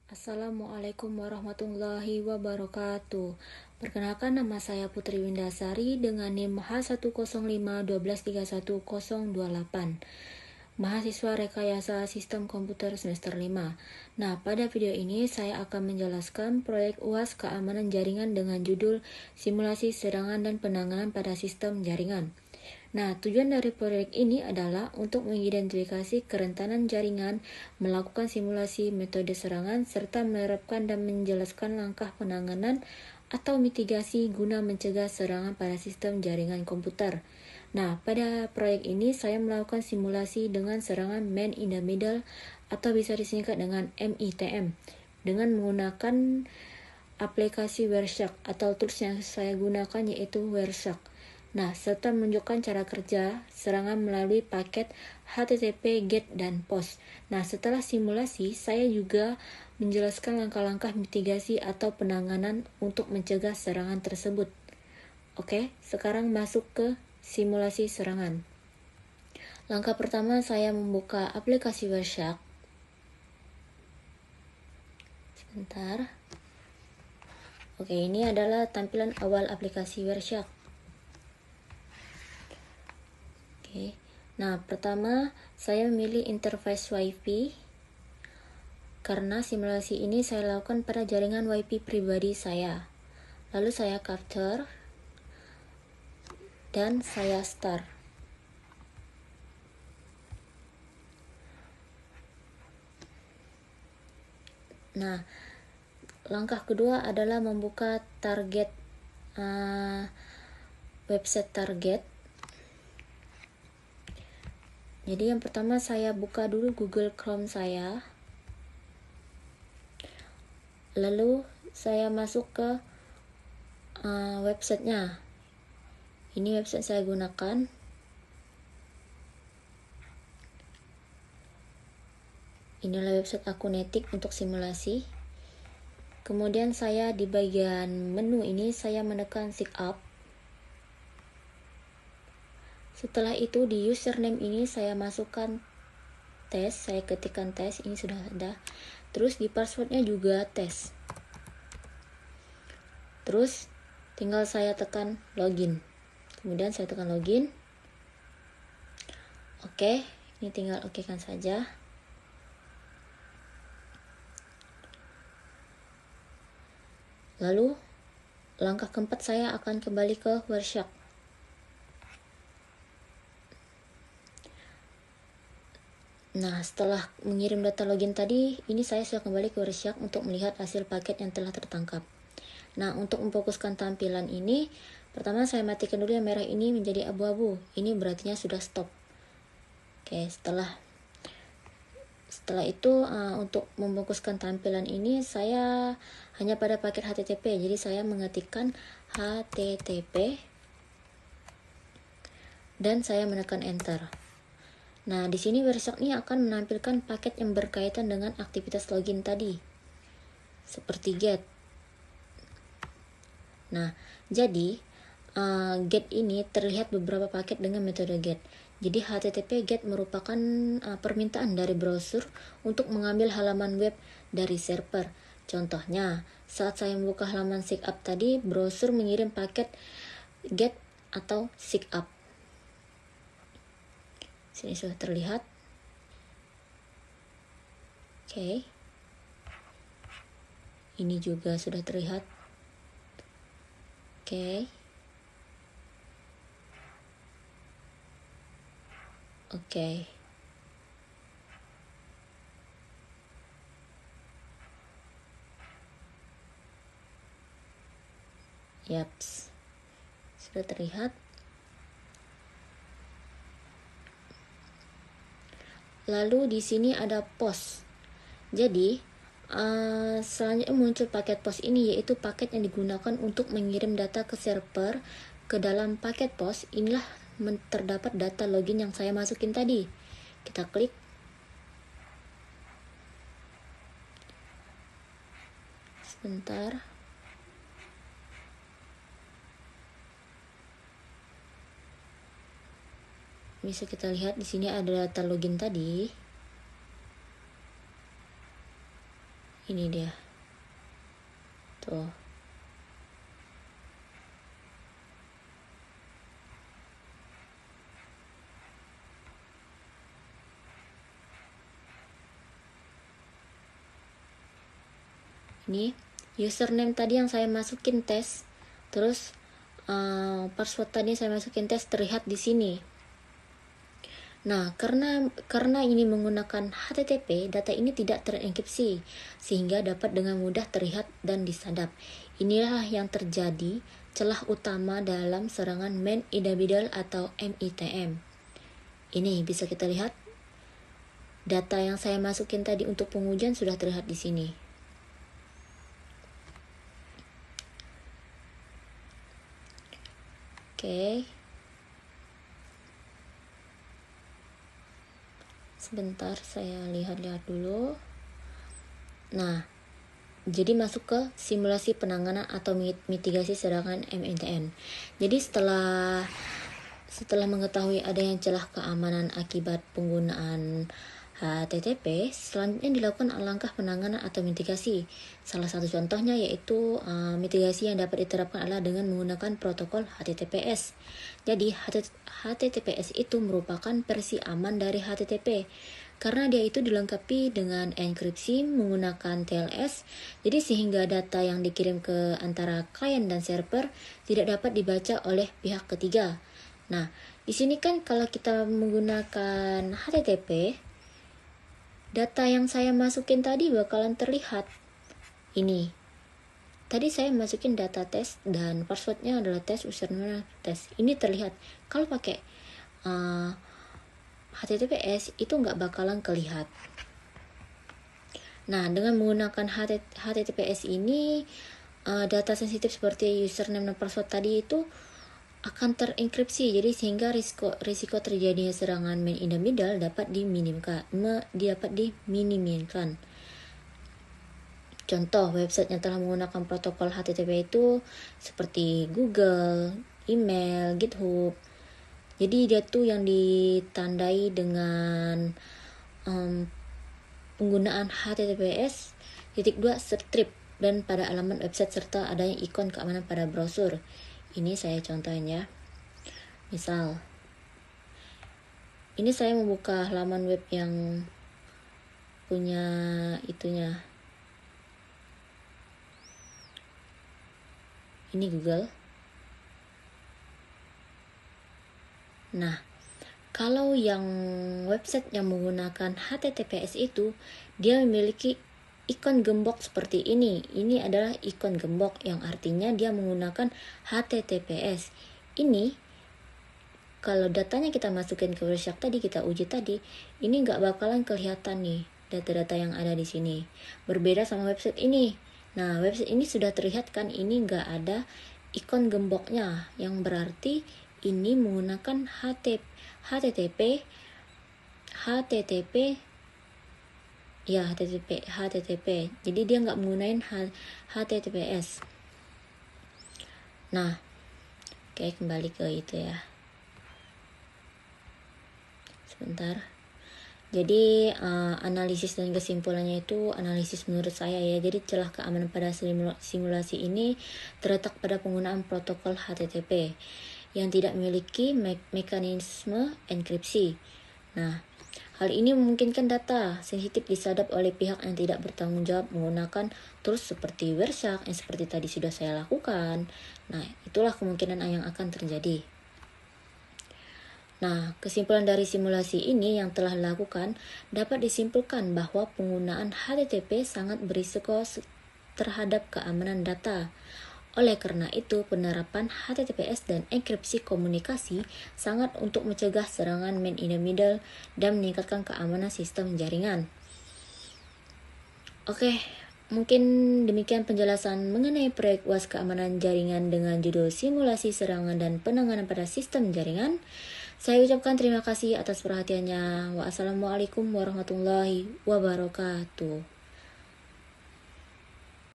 Assalamualaikum warahmatullahi wabarakatuh. Perkenalkan, nama saya Putri Windasari dengan NIM H10512311028. Mahasiswa Rekayasa Sistem Komputer semester 5. Nah, pada video ini saya akan menjelaskan proyek UAS keamanan jaringan dengan judul Simulasi Serangan dan Penanganan pada Sistem Jaringan. Nah, tujuan dari proyek ini adalah untuk mengidentifikasi kerentanan jaringan, melakukan simulasi metode serangan, serta menerapkan dan menjelaskan langkah penanganan atau mitigasi guna mencegah serangan pada sistem jaringan komputer. Nah, pada proyek ini saya melakukan simulasi dengan serangan Man in the Middle atau bisa disingkat dengan MITM dengan menggunakan aplikasi Wireshark atau tools yang saya gunakan yaitu Wireshark. Nah, serta menunjukkan cara kerja serangan melalui paket HTTP, GET, dan POST. Nah, setelah simulasi, saya juga menjelaskan langkah-langkah mitigasi atau penanganan untuk mencegah serangan tersebut. Oke, sekarang masuk ke simulasi serangan. Langkah pertama, saya membuka aplikasi Wireshark. Sebentar. Oke, ini adalah tampilan awal aplikasi Wireshark. Oke. Nah, pertama saya memilih interface WiFi karena simulasi ini saya lakukan pada jaringan WiFi pribadi saya. Lalu saya capture dan saya start. Nah, langkah kedua adalah membuka target website target. Jadi yang pertama saya buka dulu Google Chrome saya. Lalu saya masuk ke websitenya. Ini website saya gunakan. Inilah website Akunetik untuk simulasi. Kemudian saya di bagian menu ini saya menekan sign up. Setelah itu di username ini saya masukkan tes, saya ketikkan tes, ini sudah ada. Terus di passwordnya juga tes. Terus tinggal saya tekan login. Kemudian saya tekan login. Oke, ini tinggal okekan saja. Lalu langkah keempat saya akan kembali ke Wireshark. Nah, setelah mengirim data login tadi, ini saya sudah kembali ke Wireshark untuk melihat hasil paket yang telah tertangkap. Nah, untuk memfokuskan tampilan ini, pertama saya matikan dulu yang merah ini menjadi abu-abu. Ini berarti sudah stop. Oke, setelah itu untuk memfokuskan tampilan ini saya hanya pada paket HTTP. Jadi saya mengetikkan HTTP dan saya menekan enter. Nah, di sini Wireshark ini akan menampilkan paket yang berkaitan dengan aktivitas login tadi, seperti GET. Nah, jadi GET ini terlihat beberapa paket dengan metode GET. Jadi HTTP GET merupakan permintaan dari browser untuk mengambil halaman web dari server. Contohnya, saat saya membuka halaman sign up tadi, browser mengirim paket GET atau sign up. Sini sudah terlihat. Oke. Ini juga sudah terlihat. Oke. Oke. Yaps. Sudah terlihat. Lalu di sini ada POST. Jadi selanjutnya muncul paket POST ini, yaitu paket yang digunakan untuk mengirim data ke server. Ke dalam paket POST inilah terdapat data login yang saya masukin tadi. Kita klik. Sebentar. Bisa kita lihat di sini ada data login tadi. Ini dia. Tuh. Ini username tadi yang saya masukin tes, terus password tadi saya masukin tes terlihat di sini. Nah, karena ini menggunakan HTTP, data ini tidak terenkripsi sehingga dapat dengan mudah terlihat dan disadap. Inilah yang terjadi celah utama dalam serangan man in the middle atau MITM. Ini bisa kita lihat data yang saya masukin tadi untuk pengujian sudah terlihat di sini. Oke. Sebentar saya lihat-lihat dulu. Nah, jadi masuk ke simulasi penanganan atau mitigasi serangan MITM. Jadi setelah mengetahui adanya celah keamanan akibat penggunaan HTTP, selanjutnya dilakukan langkah penanganan atau mitigasi. Salah satu contohnya yaitu mitigasi yang dapat diterapkan adalah dengan menggunakan protokol HTTPS. Jadi HTTPS itu merupakan versi aman dari HTTP karena dia itu dilengkapi dengan enkripsi menggunakan TLS, jadi sehingga data yang dikirim ke antara klien dan server tidak dapat dibaca oleh pihak ketiga. Nah, di sini kan kalau kita menggunakan HTTP, data yang saya masukin tadi bakalan terlihat. Ini. Tadi saya masukin data tes dan passwordnya adalah tes, username tes. Ini terlihat. Kalau pakai HTTPS itu nggak bakalan kelihatan. Nah, dengan menggunakan HTTPS ini, data sensitif seperti username dan password tadi itu akan terenkripsi, jadi sehingga risiko terjadinya serangan man in the middle dapat diminimkan. Contoh website yang telah menggunakan protokol HTTP itu seperti Google, email, GitHub. Jadi dia tuh yang ditandai dengan penggunaan HTTPS _2 strip dan pada alamat website serta adanya ikon keamanan pada browser. Ini saya contohin ya. Misal, ini saya membuka halaman web yang punya itunya. Ini Google. Nah, kalau yang website yang menggunakan HTTPS itu, dia memiliki ikon gembok seperti ini. Ini adalah ikon gembok yang artinya dia menggunakan HTTPS. Ini, kalau datanya kita masukin ke Wireshark tadi, kita uji tadi, ini nggak bakalan kelihatan nih data-data yang ada di sini. Berbeda sama website ini. Nah, website ini sudah terlihat kan, ini nggak ada ikon gemboknya, yang berarti ini menggunakan HTTP. Jadi dia nggak menggunakan HTTPS. Nah, oke, kembali ke itu ya. Sebentar. Jadi analisis dan kesimpulannya itu analisis menurut saya ya. Jadi celah keamanan pada simulasi ini terletak pada penggunaan protokol HTTP yang tidak memiliki mekanisme enkripsi. Nah, hal ini memungkinkan data sensitif disadap oleh pihak yang tidak bertanggung jawab menggunakan tools seperti Wireshark yang seperti tadi sudah saya lakukan. Nah, itulah kemungkinan yang akan terjadi. Nah, kesimpulan dari simulasi ini yang telah dilakukan dapat disimpulkan bahwa penggunaan HTTP sangat berisiko terhadap keamanan data. Oleh karena itu, penerapan HTTPS dan enkripsi komunikasi sangat untuk mencegah serangan man in the middle dan meningkatkan keamanan sistem jaringan. Oke, mungkin demikian penjelasan mengenai proyek UAS keamanan jaringan dengan judul Simulasi Serangan dan Penanganan pada Sistem Jaringan. Saya ucapkan terima kasih atas perhatiannya. Wassalamualaikum warahmatullahi wabarakatuh.